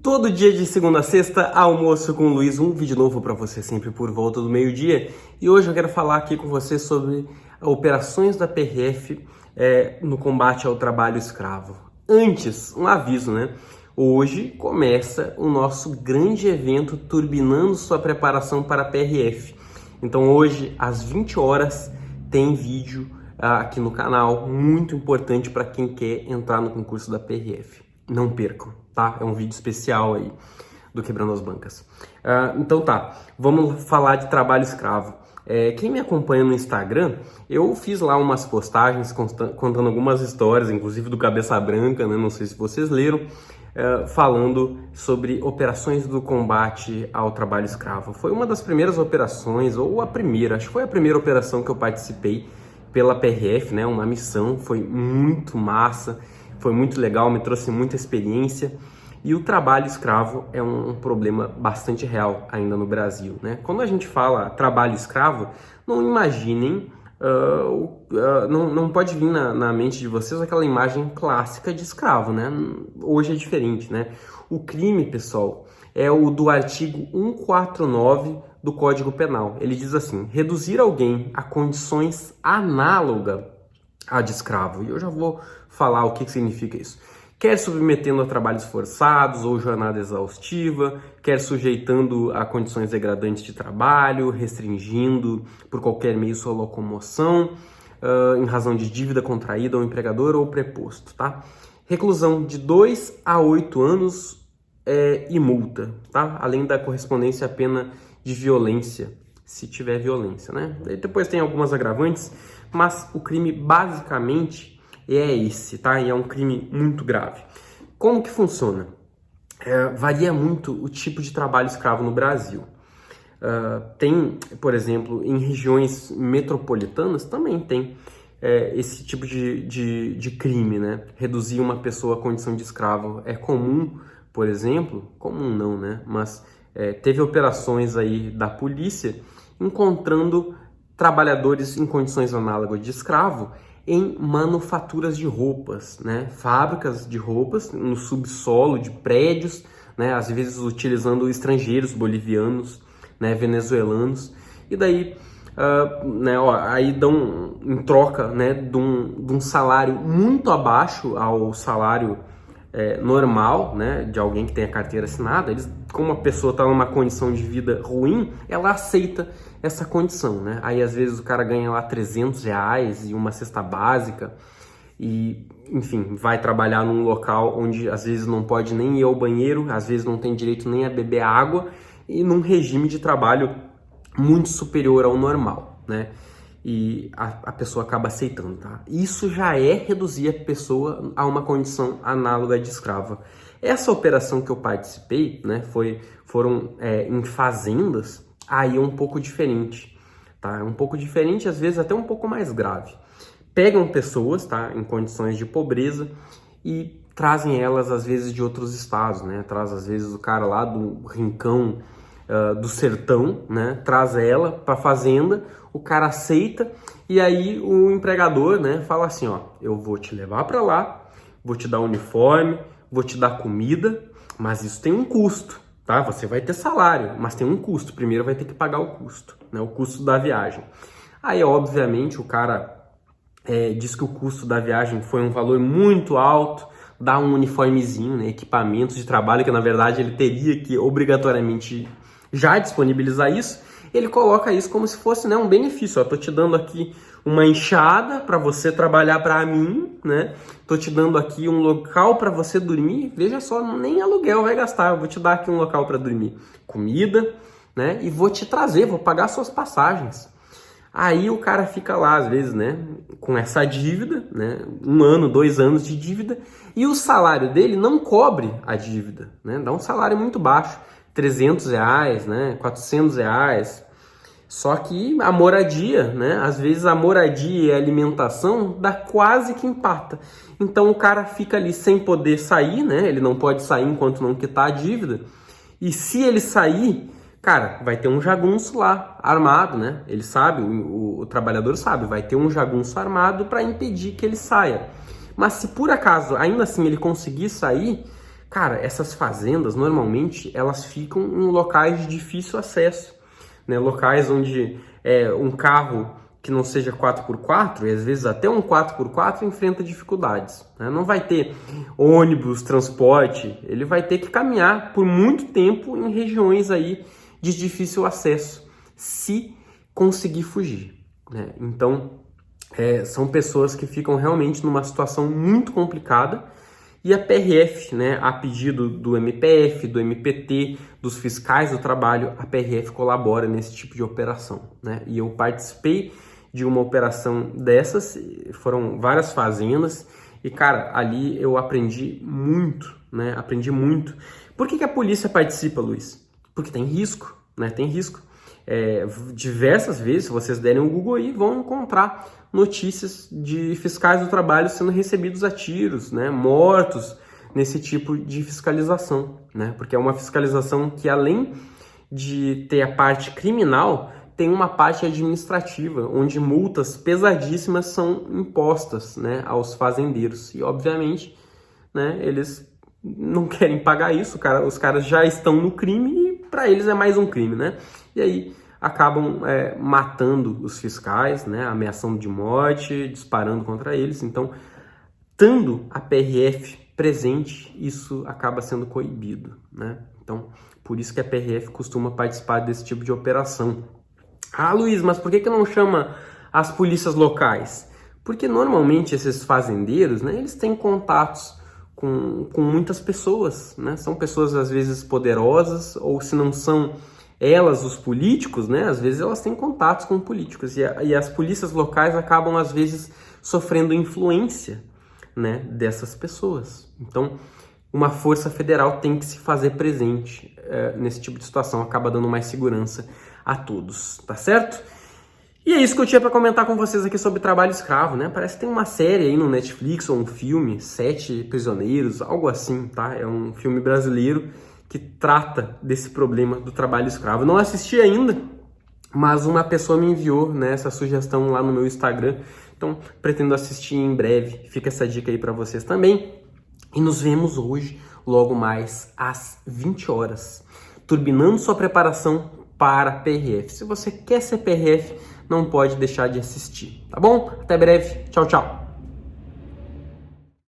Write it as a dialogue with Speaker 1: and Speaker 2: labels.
Speaker 1: Todo dia de segunda a sexta, almoço com o Luiz, um vídeo novo para você sempre por volta do meio-dia. E hoje eu quero falar aqui com você sobre operações da PRF no combate ao trabalho escravo. Antes, um aviso, né? Hoje começa o nosso grande evento Turbinando sua preparação para a PRF. Então hoje, às 20 horas, tem vídeo aqui no canal, muito importante para quem quer entrar no concurso da PRF. Não percam, tá? É um vídeo especial aí do Quebrando as Bancas. Então tá, vamos falar de trabalho escravo. Quem me acompanha no Instagram, eu fiz lá umas postagens contando algumas histórias, inclusive do Cabeça Branca, né? Não sei se vocês leram, falando sobre operações do combate ao trabalho escravo. Foi uma das primeiras operações, ou a primeira, acho que foi a primeira operação que eu participei pela PRF, né? Uma missão, foi muito massa. Foi muito legal, me trouxe muita experiência. E o trabalho escravo é um problema bastante real ainda no Brasil, né? Quando a gente fala trabalho escravo, não imaginem, não pode vir na mente de vocês aquela imagem clássica de escravo, né? Hoje é diferente, né? O crime, pessoal, é o do artigo 149 do Código Penal. Ele diz assim: reduzir alguém a condições análogas a de escravo. E eu já vou falar o que significa isso. Quer submetendo a trabalhos forçados ou jornada exaustiva, quer sujeitando a condições degradantes de trabalho, restringindo por qualquer meio sua locomoção, em razão de dívida contraída ao empregador ou preposto, tá? Reclusão de 2 a 8 anos e multa, tá? Além da correspondência à pena de violência, se tiver violência, né? E depois tem algumas agravantes, mas o crime basicamente é esse, tá? E é um crime muito grave. Como que funciona? Varia muito o tipo de trabalho escravo no Brasil. Tem, por exemplo, em regiões metropolitanas também tem esse tipo de crime, né? Reduzir uma pessoa à condição de escravo é comum, por exemplo, comum não, né? Mas teve operações aí da polícia encontrando trabalhadores em condições análogas de escravo em manufaturas de roupas, né? Fábricas de roupas no subsolo de prédios, né? Às vezes utilizando estrangeiros bolivianos, né? Venezuelanos, e daí aí dão em troca, né? de um salário muito abaixo ao salário normal, né, de alguém que tem a carteira assinada. Como a pessoa está numa condição de vida ruim, ela aceita essa condição, né? Aí às vezes o cara ganha lá R$300 e uma cesta básica e, enfim, vai trabalhar num local onde às vezes não pode nem ir ao banheiro, às vezes não tem direito nem a beber água e num regime de trabalho muito superior ao normal, né? E a pessoa acaba aceitando, tá? Isso já é reduzir a pessoa a uma condição análoga de escrava. Essa operação que eu participei, né, foram em fazendas, aí é um pouco diferente, tá? É um pouco diferente, às vezes até um pouco mais grave. Pegam pessoas, tá, em condições de pobreza e trazem elas, às vezes, de outros estados, né? Traz, às vezes, o cara lá do rincão, do sertão, né? Traz ela para fazenda, o cara aceita e aí o empregador, né, fala assim, ó, eu vou te levar para lá, vou te dar uniforme, vou te dar comida, mas isso tem um custo, tá? Você vai ter salário, mas tem um custo. Primeiro vai ter que pagar o custo, né? O custo da viagem. Aí, obviamente, o cara diz que o custo da viagem foi um valor muito alto, dá um uniformezinho, né, equipamentos de trabalho, que na verdade ele teria que obrigatoriamente já disponibilizar isso. Ele coloca isso como se fosse, né, um benefício. Eu tô te dando aqui uma enxada para você trabalhar para mim, né? Tô te dando aqui um local para você dormir. Veja só, nem aluguel vai gastar. Eu vou te dar aqui um local para dormir, comida, né? E vou te trazer, vou pagar suas passagens. Aí o cara fica lá, às vezes, né, com essa dívida, né, 1 ano, 2 anos de dívida, e o salário dele não cobre a dívida, né? Dá um salário muito baixo. R$300, né, R$400, só que a moradia, né, às vezes a moradia e a alimentação dá quase que empata. Então o cara fica ali sem poder sair, né, ele não pode sair enquanto não quitar a dívida, e se ele sair, cara, vai ter um jagunço lá, armado, né, ele sabe, o trabalhador sabe, vai ter um jagunço armado para impedir que ele saia. Mas se por acaso, ainda assim, ele conseguir sair, Cara, essas fazendas, normalmente, elas ficam em locais de difícil acesso, né? Locais onde um carro que não seja 4x4, e às vezes até um 4x4, enfrenta dificuldades, né? Não vai ter ônibus, transporte, ele vai ter que caminhar por muito tempo em regiões aí de difícil acesso, se conseguir fugir, né? Então, são pessoas que ficam realmente numa situação muito complicada, e a PRF, né, a pedido do MPF, do MPT, dos fiscais do trabalho, a PRF colabora nesse tipo de operação, né? E eu participei de uma operação dessas, foram várias fazendas, e cara, ali eu aprendi muito, né? Aprendi muito. Por que a polícia participa, Luiz? Porque tem risco, né? Tem risco. Diversas vezes, se vocês derem um Google aí, vão encontrar notícias de fiscais do trabalho sendo recebidos a tiros, né, mortos nesse tipo de fiscalização, né, porque é uma fiscalização que, além de ter a parte criminal, tem uma parte administrativa, onde multas pesadíssimas são impostas, né, aos fazendeiros, e obviamente, né, eles não querem pagar isso, os caras já estão no crime e para eles é mais um crime, né, e aí acabam matando os fiscais, né, ameaçando de morte, disparando contra eles. Então, estando a PRF presente, isso acaba sendo coibido, né? Então, por isso que a PRF costuma participar desse tipo de operação. Ah, Luiz, mas por que não chama as polícias locais? Porque normalmente esses fazendeiros, né, eles têm contatos com muitas pessoas, né? São pessoas às vezes poderosas, ou se não são elas, os políticos, né? Às vezes elas têm contatos com políticos, e as polícias locais acabam às vezes sofrendo influência, né, dessas pessoas. Então, uma força federal tem que se fazer presente nesse tipo de situação, acaba dando mais segurança a todos, tá certo? E é isso que eu tinha para comentar com vocês aqui sobre trabalho escravo, né? Parece que tem uma série aí no Netflix ou um filme, 7 Prisioneiros, algo assim, tá? É um filme brasileiro que trata desse problema do trabalho escravo. Eu não assisti ainda, mas uma pessoa me enviou, né, essa sugestão lá no meu Instagram, então pretendo assistir em breve. Fica essa dica aí para vocês também. E nos vemos hoje, logo mais às 20 horas, turbinando sua preparação para a PRF. Se você quer ser PRF, não pode deixar de assistir, tá bom? Até breve, tchau, tchau!